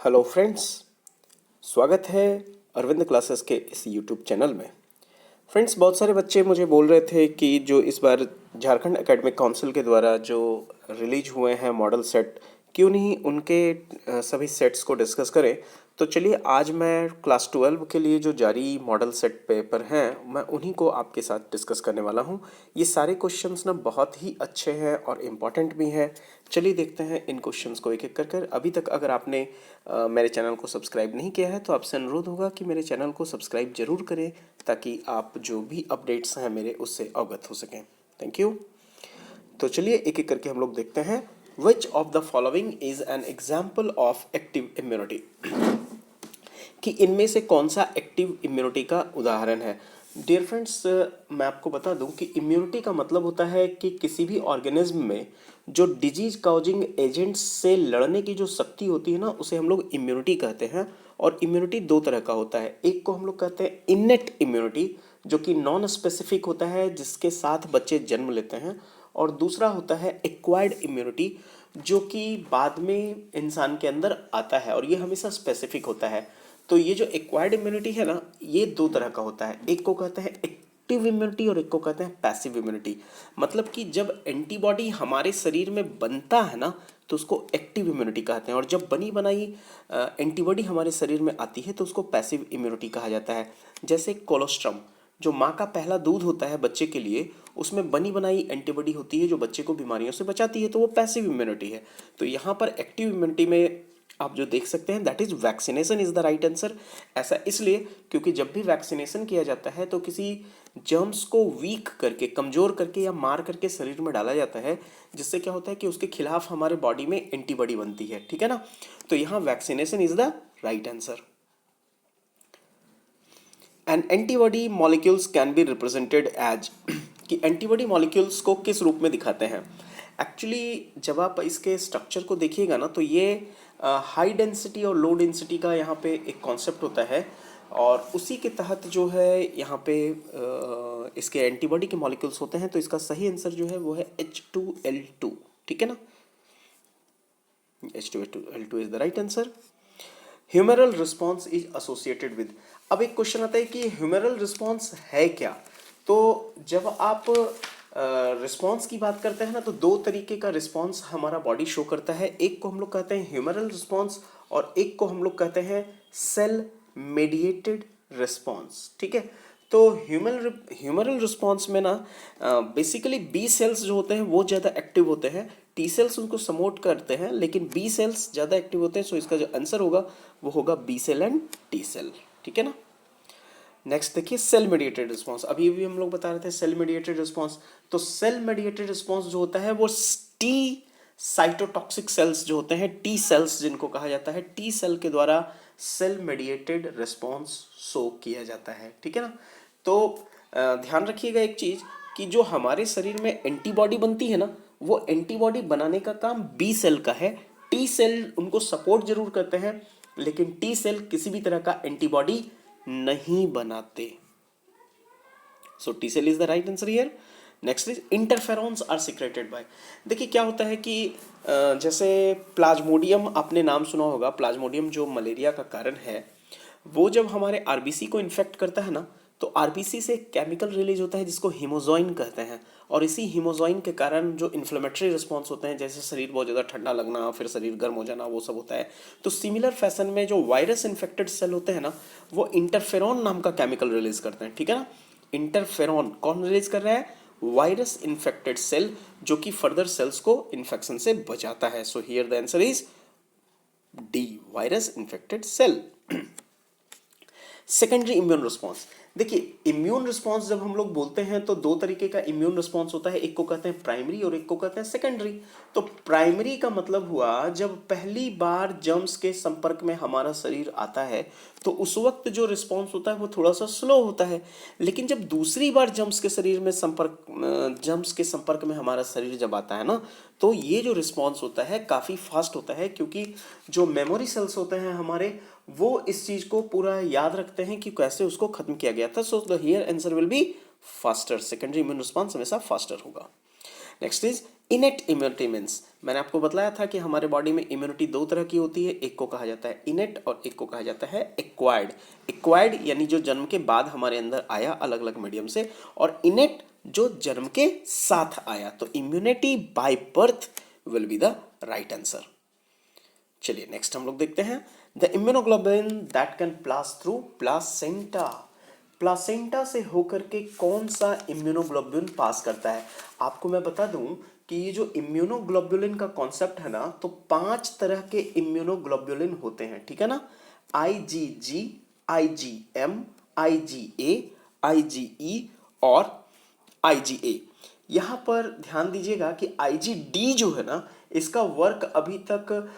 Hello friends, स्वागत है Arvind classes के इस यूट्यूब चैनल में। फ्रेंड्स, बहुत सारे बच्चे मुझे बोल रहे थे कि जो इस बार झारखंड एकेडमिक काउंसिल के द्वारा जो रिलीज हुए हैं मॉडल सेट, क्यों नहीं उनके सभी सेट्स को डिस्कस करें। तो चलिए आज मैं क्लास 12 के लिए जो जारी मॉडल सेट पेपर हैं मैं उन्हीं को आपके साथ डिस्कस करने वाला हूं। ये सारे क्वेश्चंस ना बहुत ही अच्छे हैं और इम्पॉर्टेंट भी हैं। चलिए देखते हैं इन क्वेश्चंस को एक एक कर। अभी तक अगर आपने मेरे चैनल को सब्सक्राइब नहीं किया है तो आपसे अनुरोध होगा कि मेरे चैनल को सब्सक्राइब जरूर करें ताकि आप जो भी अपडेट्स हैं मेरे उससे अवगत हो सकें। Thank you. तो चलिए एक एक करके हम लोग देखते हैं। विच of the following is an example of active immunity, कि इनमें से कौन सा एक्टिव इम्यूनिटी का उदाहरण है। डियर फ्रेंड्स, मैं आपको बता दूं कि इम्यूनिटी का मतलब होता है कि किसी भी ऑर्गेनिज्म में जो डिजीज काउजिंग एजेंट्स से लड़ने की जो शक्ति होती है ना, उसे हम लोग इम्यूनिटी कहते हैं। और इम्यूनिटी दो तरह का होता है। एक को हम लोग कहते हैं इनेट इम्यूनिटी, जो कि नॉन स्पेसिफिक होता है, जिसके साथ बच्चे जन्म लेते हैं। और दूसरा होता है एक्वायर्ड इम्यूनिटी, जो कि बाद में इंसान के अंदर आता है और ये हमेशा स्पेसिफिक होता है। तो ये जो एक्वायर्ड इम्यूनिटी है ना, ये दो तरह का होता है। एक को कहते हैं एक्टिव इम्यूनिटी और एक को कहते हैं पैसिव इम्यूनिटी। मतलब कि जब एंटीबॉडी हमारे शरीर में बनता है ना, तो उसको एक्टिव इम्यूनिटी कहते हैं। और जब बनी बनाई एंटीबॉडी हमारे शरीर में आती है तो उसको पैसिव इम्यूनिटी कहा जाता है। जैसे कोलोस्ट्रम, जो माँ का पहला दूध होता है बच्चे के लिए, उसमें बनी बनाई एंटीबॉडी होती है जो बच्चे को बीमारियों से बचाती है, तो वो पैसिव इम्यूनिटी है। तो यहाँ पर एक्टिव इम्यूनिटी में आप जो देख सकते हैं that is vaccination is the right answer. ऐसा इसलिए क्योंकि जब भी वैक्सीनेशन किया जाता है तो किसी जर्म्स को वीक करके, कमजोर करके या मार करके शरीर में डाला जाता है, जिससे क्या होता है कि उसके खिलाफ हमारे बॉडी में एंटीबॉडी बनती है। ठीक है ना। तो यहाँ vaccination is the right answer. And antibody molecules can be represented as, कि एंटीबॉडी मॉलिक्यूल्स को किस रूप में दिखाते हैं। एक्चुअली जब आप इसके स्ट्रक्चर को देखिएगा ना, तो ये हाई डेंसिटी और लो डेंसिटी का यहाँ पे एक कॉन्सेप्ट होता है। और उसी के तहत जो है यहाँ पे इसके एंटीबॉडी के मॉलिक्यूल्स होते हैं। तो इसका सही आंसर जो है वो है H2L2। ठीक है ना। H2L2 is the right answer. Humoral response is associated with. अब एक क्वेश्चन आता है कि ह्यूमरल रिस्पॉन्स है क्या। तो जब आप रिस्पॉन्स की बात करते हैं ना, तो दो तरीके का रिस्पॉन्स हमारा बॉडी शो करता है। एक को हम लोग कहते हैं ह्यूमरल रिस्पॉन्स और एक को हम लोग कहते हैं सेल मेडिएटेड रिस्पॉन्स। ठीक है। तो ह्यूमरल रिस्पॉन्स में ना बेसिकली बी सेल्स जो होते हैं वो ज़्यादा एक्टिव होते हैं। टी सेल्स उनको सपोर्ट करते हैं, लेकिन बी सेल्स ज़्यादा एक्टिव होते हैं। सो इसका जो आंसर होगा वो होगा B cell and T cell. ठीक है ना। नेक्स्ट देखिए, सेल मेडिएटेड रिस्पॉन्स। अभी भी हम लोग बता रहे थे सेल मेडिएटेड रिस्पॉन्स। तो सेल मेडिएटेड रिस्पॉन्स जो होता है वो टी साइटोटॉक्सिक सेल्स जो होते हैं, टी सेल्स जिनको कहा जाता है, टी सेल के द्वारा सेल मेडिएटेड रिस्पॉन्स शो किया जाता है। ठीक है ना। तो ध्यान रखिएगा एक चीज, कि जो हमारे शरीर में एंटीबॉडी बनती है ना, वो एंटीबॉडी बनाने का काम बी सेल का है। टी सेल उनको सपोर्ट जरूर करते हैं, लेकिन टी सेल किसी भी तरह का एंटीबॉडी नहीं बनाते। So T cell is the right answer here. Next is interferons are secreted by. देखिए क्या होता है कि जैसे प्लाज्मोडियम, आपने नाम सुना होगा, प्लाज्मोडियम जो मलेरिया का कारण है, वो जब हमारे आरबीसी को इन्फेक्ट करता है ना, तो आरबीसी से केमिकल रिलीज होता है जिसको हीमोजॉइन कहते हैं। और इसी हीमोजॉइन के कारण जो इन्फ्लेमेटरी रिस्पॉन्स होते हैं, जैसे शरीर बहुत ज़्यादा ठंडा लगना, फिर शरीर गर्म हो जाना, वो सब होता है। तो सिमिलर फैशन में जो वायरस इन्फेक्टेड सेल होते हैं ना, वो इंटरफेरॉन नाम का केमिकल रिलीज करते हैं। ठीक है ना। इंटरफेरॉन कौन रिलीज कर रहा है? वायरस इन्फेक्टेड सेल, जो कि फर्दर सेल्स को इन्फेक्शन से बचाता है। So here the answer is D, virus infected cell. Secondary immune response. देखिए, इम्यून रिस्पॉन्स जब हम लोग बोलते हैं तो दो तरीके का इम्यून रिस्पॉन्स होता है। एक को कहते हैं प्राइमरी और एक को कहते हैं सेकेंडरी। तो प्राइमरी का मतलब हुआ जब पहली बार जर्म्स के संपर्क में हमारा शरीर आता है, तो उस वक्त जो रिस्पॉन्स होता है वो थोड़ा सा स्लो होता है। लेकिन जब दूसरी बार जर्म्स के संपर्क में हमारा शरीर जब आता है ना, तो ये जो रिस्पॉन्स होता है काफ़ी फास्ट होता है, क्योंकि जो मेमोरी सेल्स होते हैं हमारे, वो इस चीज को पूरा याद रखते हैं कि कैसे उसको खत्म किया गया था। सो the here answer will be faster. Secondary immune response हमेशा फास्टर होगा। Next is innate immunity means मैंने आपको बताया था कि हमारे बॉडी में इम्यूनिटी दो तरह की होती है, एक को कहा जाता है इनेट और एक को कहा जाता है एक्वायर्ड। एक्वायर्ड यानी जो जन्म के बाद हमारे अंदर आया अलग अलग मीडियम से, और इनेट जो जन्म के साथ आया। तो immunity by birth will be the right answer. चलिए नेक्स्ट हम लोग देखते हैं, the immunoglobulin that can pass through placenta. Placenta से होकर के कौन सा इम्यूनोग्लोबुलिन पास करता है? आपको मैं बता दूं कि ये जो इम्यूनोग्लोबुलिन का कॉन्सेप्ट है ना, तो 5 तरह के इम्यूनोग्लोबुलिन होते हैं, ठीक है ना। IgG, IgM, IgA, IgE और IgA। यहाँ पर ध्यान दीजिएगा कि IgD जो है ना, इसका वर्क अभी तक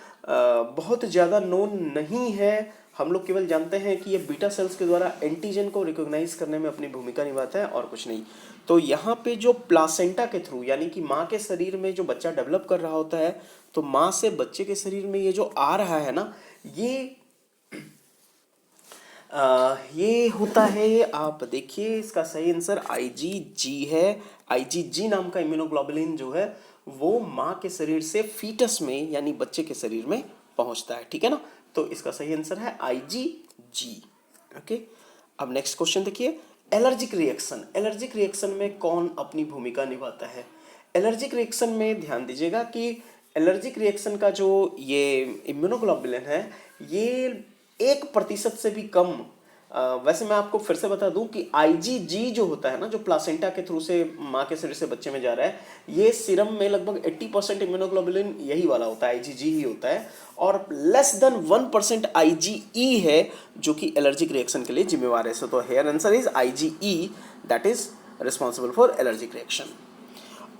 बहुत ज़्यादा नोन नहीं है। हम लोग केवल जानते हैं कि ये बीटा सेल्स के द्वारा एंटीजन को रिकॉग्नाइज करने में अपनी भूमिका निभाता है और कुछ नहीं। तो यहाँ पे जो प्लासेंटा के थ्रू यानी कि माँ के शरीर में जो बच्चा डेवलप कर रहा होता है, तो माँ से बच्चे के शरीर में ये जो आ रहा है ना, ये होता है, आप देखिए इसका सही आंसर IgG है। IgG नाम का इम्यूनोग्लोबुलिन जो है वो माँ के शरीर से फीटस में यानी बच्चे के शरीर में पहुंचता है, ठीक है ना। तो इसका सही आंसर है IgG। ओके, अब नेक्स्ट क्वेश्चन देखिए, एलर्जिक रिएक्शन। एलर्जिक रिएक्शन में कौन अपनी भूमिका निभाता है? एलर्जिक रिएक्शन में ध्यान दीजिएगा कि एलर्जिक रिएक्शन का जो ये इम्यूनोग्लोबुलिन है, ये 1% से भी कम। वैसे मैं आपको फिर से बता दूं कि IgG जो होता है ना, जो प्लासेंटा के थ्रू से माँ के शरीर से बच्चे में जा रहा है, ये सीरम में लगभग 80% इम्यूनोग्लोबुलिन यही वाला होता है, IgG ही होता है, और लेस देन 1% IgE है जो कि एलर्जिक रिएक्शन के लिए जिम्मेवार है। सो तो here answer is IgE that is responsible for allergic reaction.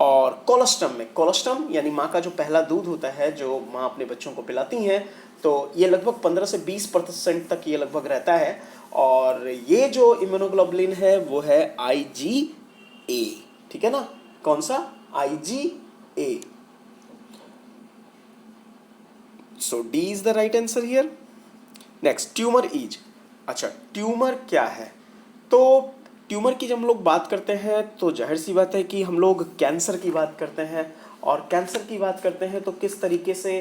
और कोलोस्टम में, कोलोस्टम यानी माँ का जो पहला दूध होता है जो माँ अपने बच्चों को पिलाती हैं, तो ये लगभग 15 से 20% तक ये लगभग रहता है। और ये जो इम्यूनोग्लोबुलिन है वो है IgA, ठीक है ना। कौन सा? IgA। So D is the right answer here. Next, tumour is. अच्छा, ट्यूमर क्या है? तो ट्यूमर की जब हम लोग बात करते हैं तो जाहिर सी बात है कि हम लोग कैंसर की बात करते हैं, और कैंसर की बात करते हैं तो किस तरीके से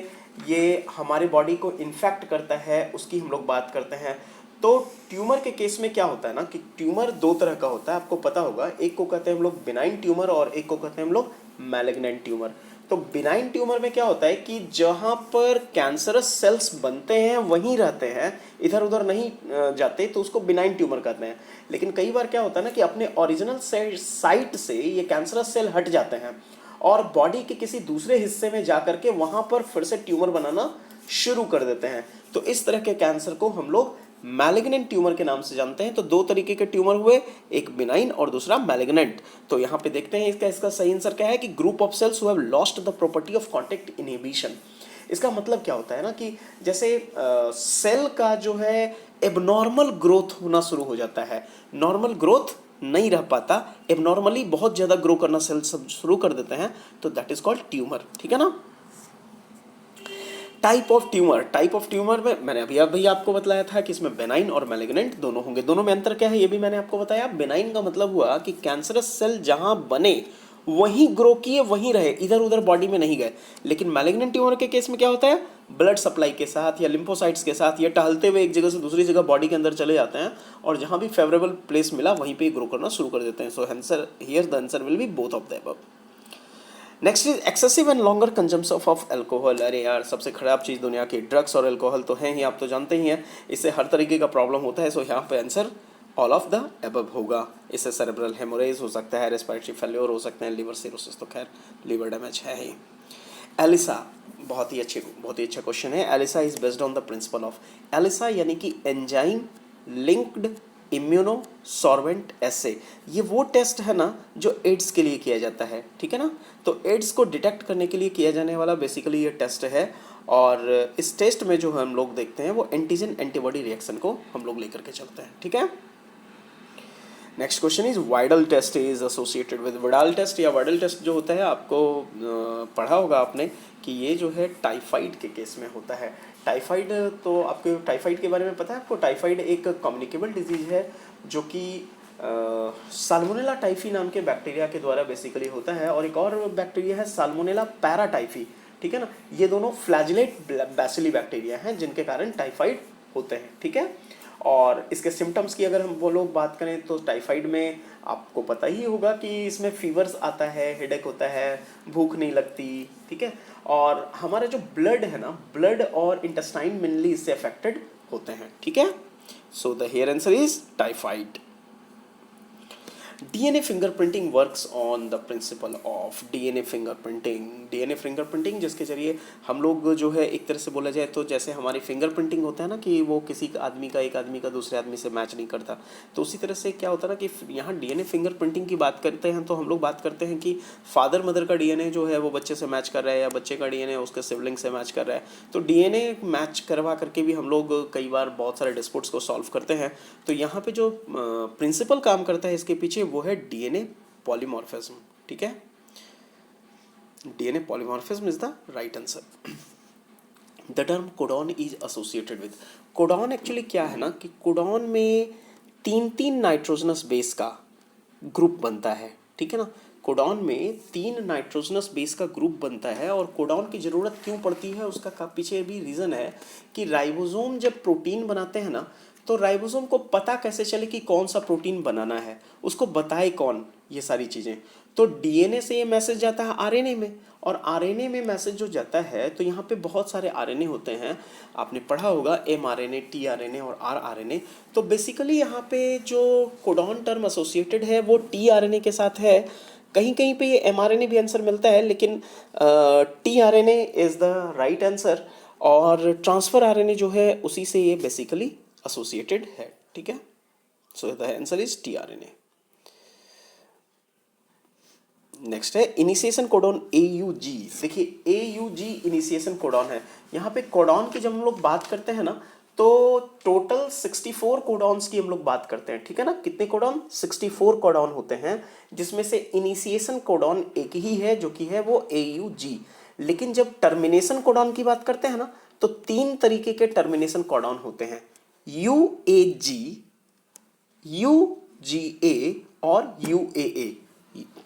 ये हमारे बॉडी को इन्फेक्ट करता है उसकी हम लोग बात करते हैं। तो ट्यूमर के केस में क्या होता है ना कि ट्यूमर दो तरह का होता है, आपको पता होगा। एक को कहते हैं हम लोग बिनाइन ट्यूमर और एक को कहते हैं हम लोग मैलिग्नेंट ट्यूमर। तो बिनाइन ट्यूमर में क्या होता है कि जहाँ पर कैंसरस सेल्स बनते हैं वहीं रहते हैं, इधर उधर नहीं जाते, तो उसको बिनाइन ट्यूमर कहते हैं। लेकिन कई बार क्या होता है ना कि अपने ओरिजिनल साइट से ये कैंसरस सेल हट जाते हैं और बॉडी के किसी दूसरे हिस्से में जा करके वहाँ पर फिर से ट्यूमर बनाना शुरू कर देते हैं। तो इस तरह के कैंसर को हम लोग मैलिग्नेंट ट्यूमर के नाम से जानते हैं। तो दो तरीके के ट्यूमर हुए, एक बिनाइन और दूसरा मैलिग्नेंट। तो यहाँ पे देखते हैं इसका सही आंसर क्या है कि group of cells who have lost the property of contact inhibition. इसका मतलब क्या होता है ना कि जैसे सेल का जो है एबनॉर्मल ग्रोथ होना शुरू हो जाता है, नॉर्मल ग्रोथ नहीं रह पाता, एबनॉर्मली बहुत ज़्यादा ग्रो करना सेल सब शुरू कर देते हैं, तो दैट इज कॉल्ड ट्यूमर, ठीक है ना। Type of tumour, type of tumour में मैंने अभी आपको बताया था कि इसमें बेनाइन और मैलिग्नेंट दोनों होंगे। दोनों में अंतर क्या है ये भी मैंने आपको बताया। बेनाइन का मतलब हुआ कि कैंसरस सेल जहां बने वहीं ग्रो किए वहीं रहे, इधर उधर बॉडी में नहीं गए। लेकिन मैलिग्नेंट ट्यूमर के केस में क्या होता है, ब्लड सप्लाई के साथ या लिम्फोसाइट्स के साथ ये टहलते हुए एक जगह से दूसरी जगह बॉडी के अंदर चले जाते हैं और जहां भी फेवरेबल प्लेस मिला वहीं पे ग्रो करना शुरू कर देते हैं। So answer here the answer will B both of the above. Next is excessive and longer consumption of alcohol. अरे यार, सबसे खराब चीज़ दुनिया की ड्रग्स और एल्कोहल तो हैं ही, आप तो जानते ही हैं, इससे हर तरीके का प्रॉब्लम होता है। सो यहाँ पे answer all of the above होगा। इससे सेरेब्रल हेमोरेज हो सकता है, रेस्पिरेटरी फेल्योर हो सकते हैं, लिवर सिरोसिस तो खैर लिवर डैमेज है ही। एलिसा, बहुत ही अच्छा क्वेश्चन है। ELISA is based on the principle of, ELISA यानी कि enzyme linked immunosorbent assay. ये वो टेस्ट है ना जो एड्स के लिए किया जाता है, ठीक है ना। तो एड्स को डिटेक्ट करने के लिए किया जाने वाला बेसिकली ये टेस्ट है, और इस टेस्ट में जो हम लोग देखते हैं वो एंटीजन एंटीबॉडी रिएक्शन को हम लोग लेकर के चलते हैं, ठीक है। Next question is Widal test is associated with, Widal test या वाइडल टेस्ट जो होता है आपको पढ़ा होगा आपने कि ये जो है टाइफाइड के केस में होता है। टाइफाइड, तो आपको टाइफाइड के बारे में पता है आपको? टाइफाइड एक कम्युनिकेबल डिजीज है जो कि साल्मोनेला टाइफी नाम के बैक्टीरिया के द्वारा बेसिकली होता है, और एक और बैक्टीरिया है साल्मोनेला पैराटाइफी, ठीक है ना। ये दोनों फ्लैजिलेट बैसिली बैक्टीरिया हैं जिनके कारण टाइफाइड होते हैं, ठीक है। और इसके सिम्टम्स की अगर हम वो लोग बात करें तो टाइफाइड में आपको पता ही होगा कि इसमें फीवर्स आता है, हेडेक होता है, भूख नहीं लगती, ठीक है। और हमारा जो ब्लड है ना, ब्लड और इंटेस्टाइन मेनली इससे अफेक्टेड होते हैं, ठीक है। So the here answer is typhoid. DNA fingerprinting works on the principle of DNA fingerprinting। DNA fingerprinting जिसके जरिए हम लोग जो है एक तरह से बोला जाए तो जैसे हमारी फिंगरप्रिंटिंग होता है ना कि वो किसी आदमी का एक आदमी का दूसरे आदमी से मैच नहीं करता, तो उसी तरह से क्या होता है ना कि यहाँ DNA फिंगरप्रिंटिंग की बात करते हैं तो हम लोग बात करते हैं कि फादर मदर का DNA जो है वो बच्चे से मैच कर रहा है या बच्चे का DNA उसके सिबलिंग से मैच कर रहा है, तो DNA मैच करवा करके भी हम लोग कई बार बहुत सारे डिस्प्यूट्स को सॉल्व करते हैं। तो यहाँ पे जो प्रिंसिपल काम करता है इसके पीछे वो है DNA पॉलीमॉर्फिज्म, ठीक है। DNA polymorphism is the right answer. The term codon is associated with, codon actually क्या है ना कि कोडॉन में तीन तीन नाइट्रोजनस बेस का ग्रुप बनता है, ठीक है ना। कोडॉन में 3 नाइट्रोजनस बेस का ग्रुप बनता है, और कोडॉन की ज़रूरत क्यों पड़ती है उसका पीछे भी रीज़न है कि राइबोसोम जब प्रोटीन बनाते हैं ना, तो राइबोसोम को पता कैसे चले कि कौन सा प्रोटीन बनाना है, उसको बताए कौन, ये सारी चीज़ें। तो डीएनए से ये मैसेज जाता है आरएनए में, और आरएनए में मैसेज जो जाता है तो यहाँ पे बहुत सारे आरएनए होते हैं, आपने पढ़ा होगा एमआरएनए, टीआरएनए और आरआरएनए। तो बेसिकली यहाँ पे जो कोडॉन टर्म एसोसिएटेड है वो टीआरएनए के साथ है। कहीं कहीं पे ये एमआरएनए भी आंसर मिलता है, लेकिन tRNA is the right answer, और ट्रांसफ़र आरएनए जो है उसी से ये बेसिकली एसोसिएटेड है, ठीक है। So the answer is tRNA. Next है इनिशिएशन कोडॉन AUG। देखिए AUG इनिशिएशन कोडॉन है। यहाँ पे कोडॉन की जब हम लोग बात करते हैं ना तो टोटल 64 कोडॉन्स की हम लोग बात करते हैं, ठीक है ना। कितने कोडॉन? 64 कोडॉन होते हैं, जिसमें से इनिशिएशन कोडॉन एक ही है जो कि है वो AUG। लेकिन जब टर्मिनेशन कोडॉन की बात करते हैं ना तो 3 तरीके के टर्मिनेशन कोडॉन होते हैं, UAG, UGA और UAA।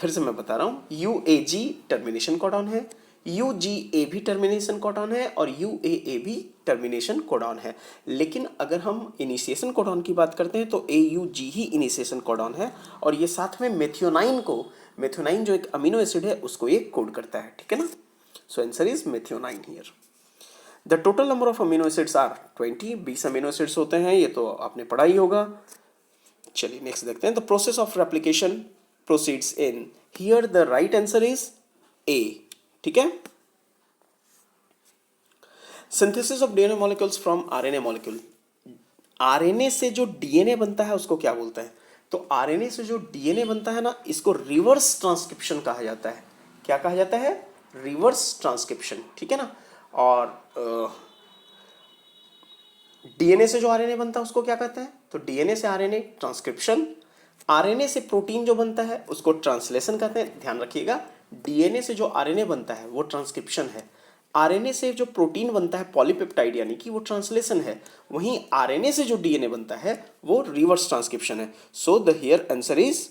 फिर से मैं बता रहा हूँ, UAG टर्मिनेशन कोडॉन है, UGA भी टर्मिनेशन कोडॉन है, और UAA भी टर्मिनेशन कोडॉन है। लेकिन अगर हम इनिशिएशन कोडॉन की बात करते हैं तो AUG ही इनिशिएशन कोडॉन है, और ये साथ में मेथियोनाइन जो एक अमीनो एसिड है उसको ये कोड करता है, ठीक है ना। So answer is methionine here. The total number of amino acids are 20 amino acids होते हैं, ये तो आपने पढ़ा ही होगा। चलिए नेक्स्ट देखते हैं। The process of replication proceeds in, here the right answer is A, ठीक है। Synthesis of DNA molecules from RNA molecule. RNA से जो डीएनए बनता है उसको क्या बोलते हैं? तो आरएनए से जो डीएनए बनता है ना, इसको रिवर्स ट्रांसक्रिप्शन कहा जाता है। क्या कहा जाता है? रिवर्स ट्रांसक्रिप्शन, ठीक है ना। और डीएनए से जो आरएनए बनता है उसको क्या कहते हैं? तो डीएनए से आरएनए ट्रांसक्रिप्शन, आरएनए से प्रोटीन जो बनता है उसको ट्रांसलेशन कहते हैं। ध्यान रखिएगा, डीएनए से जो आरएनए बनता है वो ट्रांसक्रिप्शन है, आरएनए से जो प्रोटीन बनता है पॉलीपेप्टाइड यानी कि वो ट्रांसलेशन है, वहीं आरएनए से जो डीएनए बनता है वो रिवर्स ट्रांसक्रिप्शन है। So the here answer is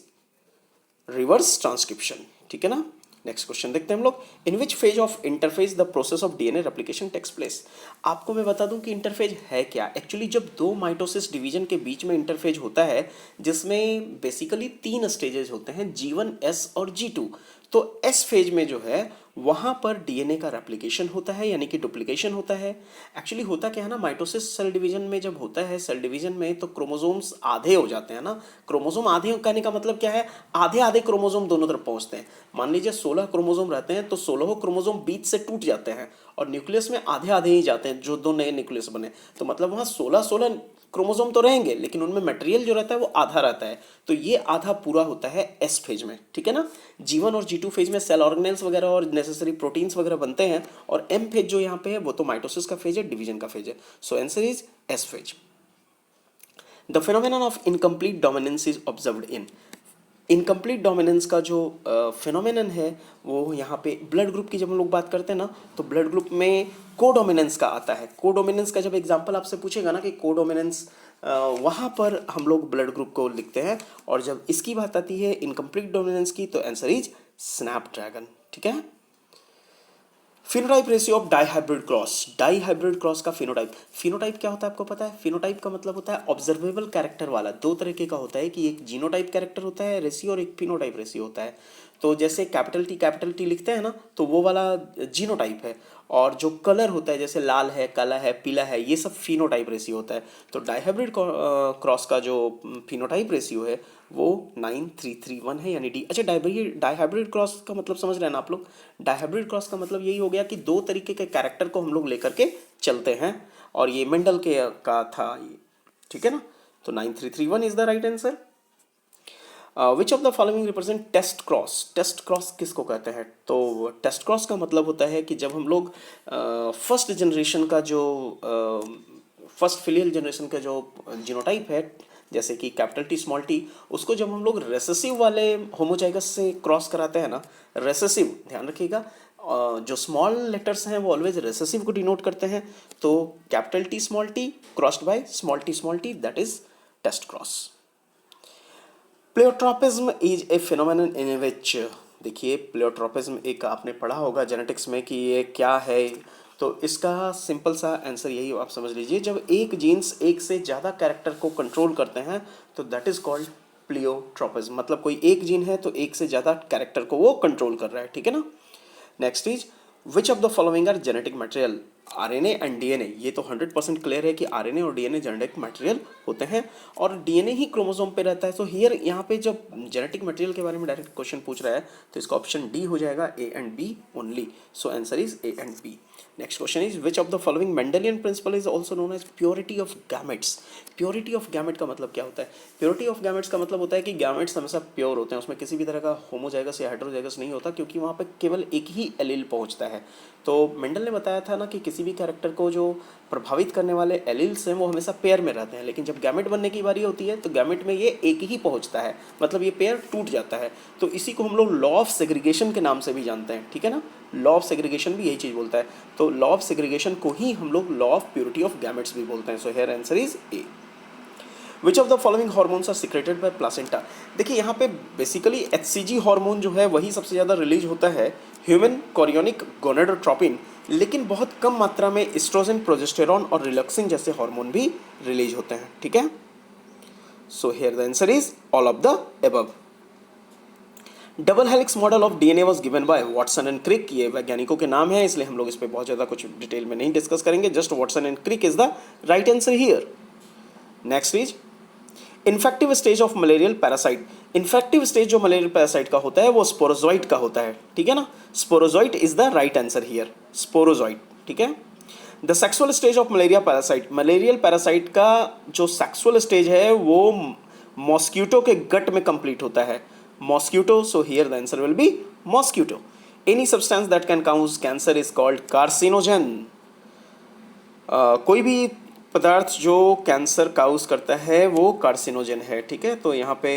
reverse transcription, ठीक है ना। नेक्स्ट क्वेश्चन देखते हैं हम लोग। In which phase of interphase the process of DNA replication takes place. आपको मैं बता दूं कि इंटरफेज है क्या। एक्चुअली जब 2 माइटोसिस डिवीजन के बीच में इंटरफेज होता है, जिसमें बेसिकली 3 स्टेजेस होते हैं, G1, S और G2। तो S फेज में जो है वहाँ पर डीएनए का रेप्लिकेशन होता है, यानी कि डुप्लीकेशन होता है। एक्चुअली होता क्या है ना, माइटोसिस सेल डिवीजन में जब होता है, सेल डिवीजन में तो क्रोमोसोम्स आधे हो जाते हैं ना। क्रोमोसोम आधे कहने का मतलब क्या है? आधे आधे क्रोमोसोम दोनों तरफ पहुंचते हैं। मान लीजिए 16 क्रोमोसोम रहते हैं तो 16 क्रोमोसोम बीच से टूट जाते हैं, और न्यूक्लियस में आधे आधे ही जाते हैं, जो 2 नए न्यूक्लियस बने। तो मतलब वहाँ 16 क्रोमोसोम तो रहेंगे, लेकिन उनमें मटेरियल जो रहता है वो आधा रहता है। तो ये आधा पूरा होता है एस फेज में, ठीक है ना। G1 और G2 फेज में सेल ऑर्गेनेल्स वगैरह और नेसेसरी प्रोटीन्स वगैरह बनते हैं, और एम फेज जो यहाँ पे है वो तो माइटोसिस का फेज है, डिवीजन का फेज है। सो answer is S phase. The phenomenon of incomplete dominance is observed in. Incomplete dominance का जो फिनोमेनन है वो यहाँ पे ब्लड ग्रुप की जब हम लोग बात करते हैं ना, तो ब्लड ग्रुप में कोडोमिनेंस का आता है। कोडोमिनेंस का जब एग्जांपल आपसे पूछेगा ना कि कोडोमिनेंस वहाँ पर हम लोग ब्लड ग्रुप को लिखते हैं। और जब इसकी बात आती है इनकम्प्लीट डोमिनेंस की, तो आंसर इज स्नैपड्रैगन। ठीक है। Phenotype ratio of dihybrid cross. Dihybrid cross का फिनोटाइप, फिनोटाइप क्या होता है आपको पता है? फिनोटाइप का मतलब होता है ऑब्जर्वेबल कैरेक्टर वाला। दो तरीके का होता है कि एक जीनोटाइप कैरेक्टर होता है रेशियो और एक फिनोटाइप रेशियो होता है। तो जैसे कैपिटल टी लिखते हैं ना, तो वो वाला जीनोटाइप है। और जो कलर होता है जैसे लाल है, काला है, पीला है, ये सब फिनोटाइप रेशियो होता है। तो डाईहाइब्रिड क्रॉस का जो फिनोटाइप रेशियो है वो 9331 है, यानी डी। अच्छा, डाईहाइब्रिड क्रॉस का मतलब समझ रहे हैं ना आप लोग? डाईहाइब्रिड क्रॉस का मतलब यही हो गया कि दो तरीके के कैरेक्टर को हम लोग लेकर के चलते हैं, और ये मेंडल के का था ये। ठीक है ना? तो 9331 is the right answer. Which of the following represent test cross. Test cross किसको कहते हैं? तो टेस्ट क्रॉस का मतलब होता है कि जब हम लोग फर्स्ट जनरेशन का जो फर्स्ट फिलियल जनरेशन का जो जीनोटाइप है, जैसे कि कैपिटल टी स्मॉल टी, उसको जब हम लोग रेसेसिव वाले होमोजाइगस से क्रॉस कराते हैं ना, रेसेसिव ध्यान रखिएगा, जो स्मॉल लेटर्स हैं वो ऑलवेज रेसेसिव को डिनोट करते हैं। तो capital T small T crossed by small T, that is test cross. Pleiotropism is a phenomenon in which, देखिए प्लेयोट्रॉपिज्म एक आपने पढ़ा होगा जेनेटिक्स में कि ये क्या है। तो इसका सिंपल सा आंसर यही आप समझ लीजिए, जब एक जीन्स एक से ज़्यादा कैरेक्टर को कंट्रोल करते हैं तो दैट इज कॉल्ड प्लेयोट्रॉपिज्म। मतलब कोई एक जीन है तो एक से ज़्यादा कैरेक्टर को वो कंट्रोल कर रहा है। ठीक है ना? Next is which of the following are genetic material. RNA and DNA, ये तो 100% क्लियर है कि आरएनए और डीएनए जेनेटिक मटेरियल होते हैं, और डीएनए ही क्रोमोसोम पे रहता है। तो हियर यहाँ पे जब जेनेटिक मटेरियल के बारे में डायरेक्ट क्वेश्चन पूछ रहा है तो इसका ऑप्शन डी हो जाएगा, A and B only. So answer is A and B. Next question is which of the following Mendelian principle is also known as purity of gametes. Purity of gamete का मतलब क्या होता है? Purity of gametes का मतलब होता है कि गैमेट्स हमेशा प्योर होते हैं, उसमें किसी भी तरह का होमोजाइगस या हेटेरोजाइगस नहीं होता, क्योंकि वहाँ पे केवल एक ही एलील पहुँचता है। तो मेंडल ने बताया था ना कि किसी भी कैरेक्टर को जो प्रभावित करने वाले एलील्स हैं वो हमेशा पेयर में रहते हैं, लेकिन जब गैमेट बनने की बारी होती है तो गैमेट में ये एक ही पहुंचता है, मतलब ये पेयर टूट जाता है। तो इसी को हम लोग लॉ ऑफ सेग्रीगेशन के नाम से भी जानते हैं। ठीक है ना? लॉ ऑफ सेग्रीगेशन भी यही चीज़ बोलता है। तो लॉ ऑफ सेग्रीगेशन को ही हम लोग law of purity of gametes भी बोलते हैं। So here answer is A. Which of the following hormones are secreted by placenta. देखिए यहाँ पे बेसिकली एचसीजी हार्मोन जो है वही सबसे ज़्यादा रिलीज होता है, ह्यूमन कोरियोनिक गोनेडोट्रोपिन, लेकिन बहुत कम मात्रा में एस्ट्रोजन, प्रोजेस्टेरॉन और रिलैक्सिन जैसे हार्मोन भी रिलीज होते हैं। ठीक है? So here the answer is all of the above. Double helix model of DNA was given by Watson and Crick. ये वैज्ञानिकों के नाम है, इसलिए हम लोग इस पर बहुत ज़्यादा कुछ डिटेल में नहीं डिस्कस करेंगे। Just Watson and Crick is the right answer here. Next is infective stage of malarial parasite. Infective stage जो मलेरियल पैरासाइट का होता है वो स्पोरोजोइट का होता है। ठीक है ना? Sporozoite is the right answer here, sporozoite. ठीक है? The sexual stage of malaria parasite. Malarial parasite का जो सेक्सुअल स्टेज है वो मॉस्क्यूटो के गट में कंप्लीट होता है, mosquito. So here the answer will be mosquito. Any substance that can cause cancer is called carcinogen. कोई भी पदार्थ जो कैंसर काउज करता है वो कार्सिनोजन है। ठीक है? तो यहाँ पे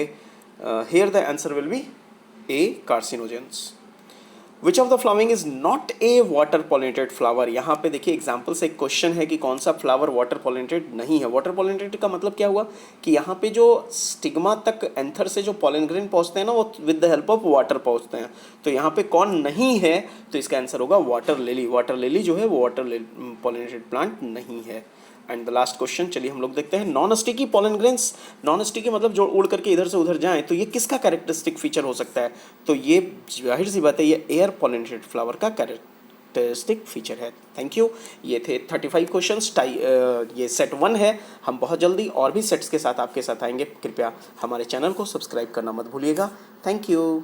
here the answer will B A, carcinogens. Which of the flowering is not a water pollinated flower. यहाँ पे देखिए एग्जाम्पल से एक क्वेश्चन है कि कौन सा फ्लावर वाटर पॉलिनेटेड नहीं है। वाटर पॉलिनेटेड का मतलब क्या हुआ कि यहाँ पे जो स्टिग्मा तक एंथर से जो पॉलन ग्रेन पहुँचते हैं ना वो with the help of water पहुँचते हैं। तो यहाँ पे कौन नहीं है, तो इसका आंसर होगा वाटर लिली। वाटर लिली जो है वो वाटर पॉलिनेटेड प्लांट नहीं है। एंड द लास्ट क्वेश्चन, चलिए हम लोग देखते हैं। Non sticky pollen grains, non sticky मतलब जो उड़ करके इधर से उधर जाएं, तो ये किसका कैरेक्टरिस्टिक फीचर हो सकता है? तो ये जाहिर सी बात है ये एयर पॉलिनेटेड फ्लावर का कैरेक्टरिस्टिक फीचर है। Thank you. ये थे 35 क्वेश्चंस। ये सेट 1 है। हम बहुत जल्दी और भी सेट्स के साथ आपके साथ आएंगे। कृपया हमारे चैनल को सब्सक्राइब करना मत भूलिएगा। Thank you.